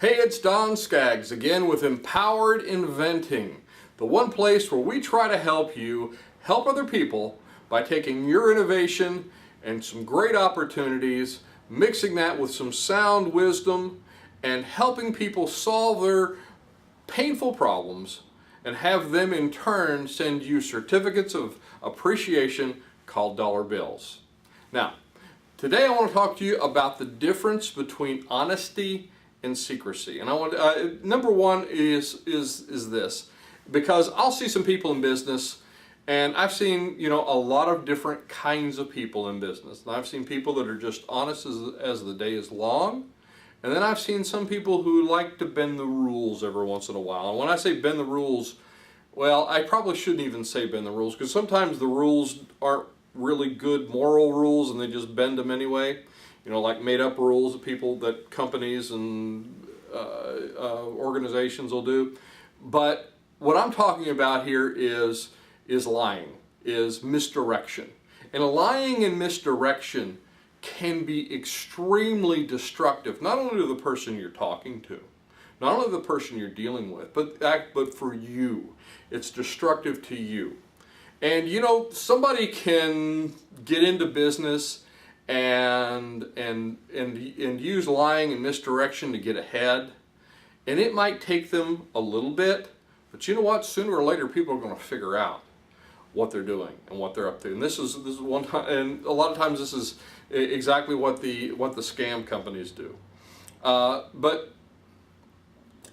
Hey, it's Don Skaggs again with Empowered Inventing, the one place where we try to help you help other people by taking your innovation and some great opportunities, mixing that with some sound wisdom, and helping people solve their painful problems and have them in turn send you certificates of appreciation called dollar bills. Now, today I want to talk to you about the difference between honesty and secrecy. And I want number one is this, because I'll see some people in business, and I've seen a lot of different kinds of people in business. And I've seen people that are just honest as the day is long, and then I've seen some people who like to bend the rules every once in a while. And when I say bend the rules, well, I probably shouldn't even say bend the rules, because sometimes the rules aren't really good moral rules and they just bend them anyway. Like made up rules that companies and organizations will do. But what I'm talking about here is lying, is misdirection. And lying and misdirection can be extremely destructive, not only to the person you're talking to, not only the person you're dealing with, but for you. It's destructive to you. And somebody can get into business and use lying and misdirection to get ahead, and it might take them a little bit, but you know what? Sooner or later, people are going to figure out what they're doing and what they're up to. And this is one time, and a lot of times this is exactly what the scam companies do. But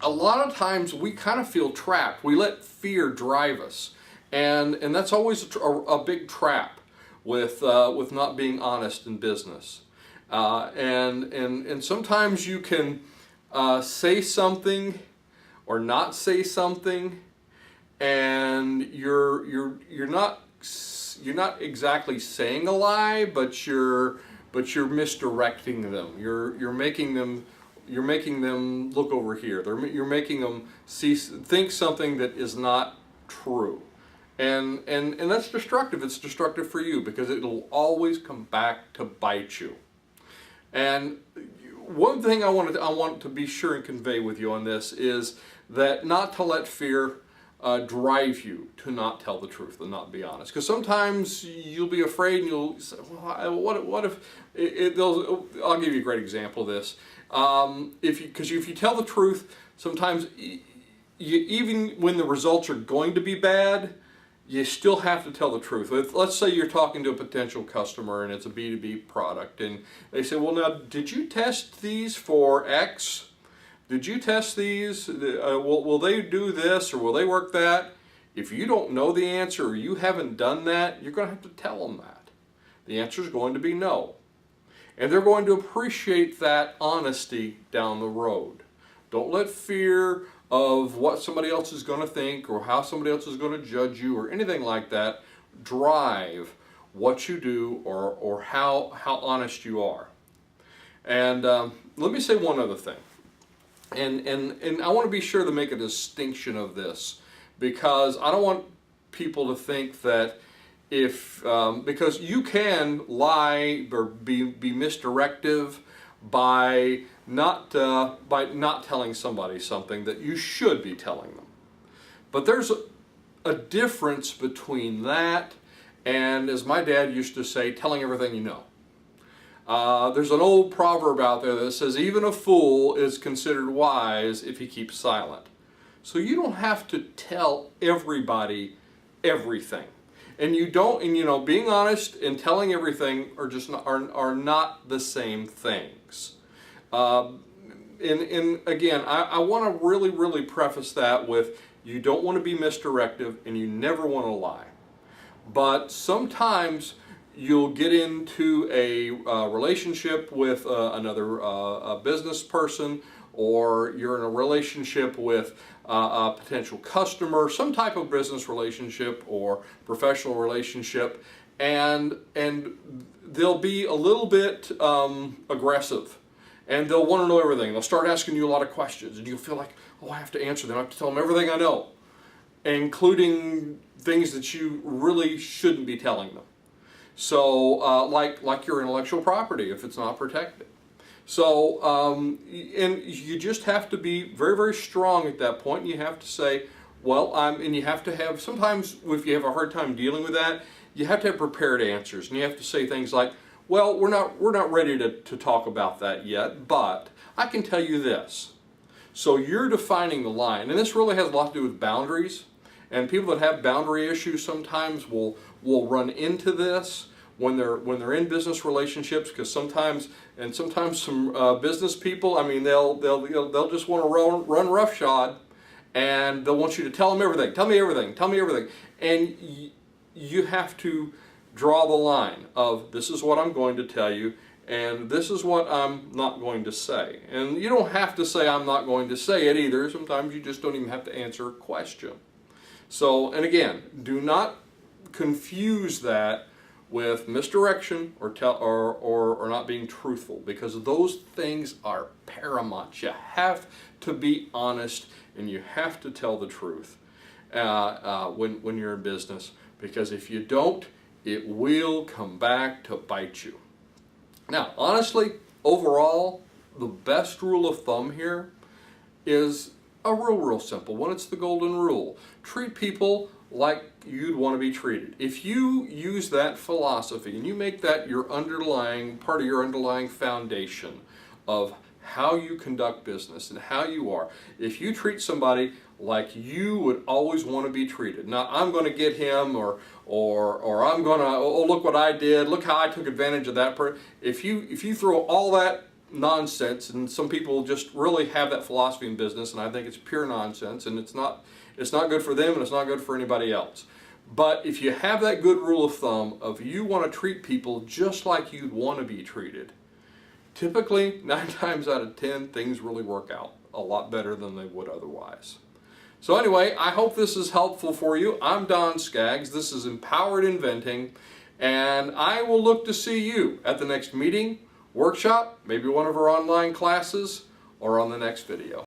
a lot of times we kind of feel trapped. We let fear drive us, and that's always a big trap with not being honest in business. And sometimes you can say something or not say something, and you're not exactly saying a lie, but you're misdirecting them. You're making them look over here. You're making them think something that is not true. And that's destructive. It's destructive for you because it'll always come back to bite you. And one thing I want to be sure and convey with you on this is that not to let fear drive you to not tell the truth and not be honest. Because sometimes you'll be afraid and you'll say, well, what if I'll give you a great example of this. Because if you tell the truth, sometimes even when the results are going to be bad, you still have to tell the truth. Let's say you're talking to a potential customer and it's a B2B product, and they say, well, now, did you test these for X? Did you test these? Will they do this or will they work that? If you don't know the answer or you haven't done that, you're going to have to tell them that. The answer is going to be no. And they're going to appreciate that honesty down the road. Don't let fear of what somebody else is going to think or how somebody else is going to judge you or anything like that drive what you do or how honest you are. And let me say one other thing. And I want to be sure to make a distinction of this, because I don't want people to think that because you can lie or be misdirective by not telling somebody something that you should be telling them. But there's a difference between that and, as my dad used to say, telling everything you know. There's an old proverb out there that says even a fool is considered wise if he keeps silent. So you don't have to tell everybody everything. And being honest and telling everything are not the same things. And again, I want to really preface that with, you don't want to be misdirective and you never want to lie. But sometimes you'll get into a relationship with another business person, or you're in a relationship with a potential customer, some type of business relationship or professional relationship, and they'll be a little bit aggressive. And they'll want to know everything. They'll start asking you a lot of questions, and you'll feel like, oh, I have to answer them. I have to tell them everything I know, including things that you really shouldn't be telling them. So, like your intellectual property, if it's not protected. So, and you just have to be very, very strong at that point. And you have to say, well, and you have to have, sometimes if you have a hard time dealing with that, you have to have prepared answers. And you have to say things like, well, we're not ready to talk about that yet, but I can tell you this. So you're defining the line, and this really has a lot to do with boundaries. And people that have boundary issues sometimes will run into this when they're in business relationships, because sometimes some business people, I mean, they'll just want to run roughshod, and they'll want you to tell them everything, tell me everything, and you have to draw the line of, this is what I'm going to tell you, and this is what I'm not going to say. And you don't have to say I'm not going to say it either. Sometimes you just don't even have to answer a question. So, and again, do not confuse that with misdirection or not being truthful, because those things are paramount. You have to be honest, and you have to tell the truth when you're in business, because if you don't, it will come back to bite you. Now, honestly, overall, the best rule of thumb here is a real simple one. It's the golden rule. Treat people like you'd want to be treated. If you use that philosophy and you make that your part of your underlying foundation of how you conduct business and how you are, if you treat somebody like you would always want to be treated, not I'm going to get him, or I'm going to, oh, look what I did, look how I took advantage of that person. If you throw all that nonsense, and some people just really have that philosophy in business, and I think it's pure nonsense, and it's not good for them, and it's not good for anybody else. But if you have that good rule of thumb of you want to treat people just like you'd want to be treated, typically 9 times out of 10 things really work out a lot better than they would otherwise. So anyway, I hope this is helpful for you. I'm Don Skaggs. This is Empowered Inventing, and I will look to see you at the next meeting, workshop, maybe one of our online classes, or on the next video.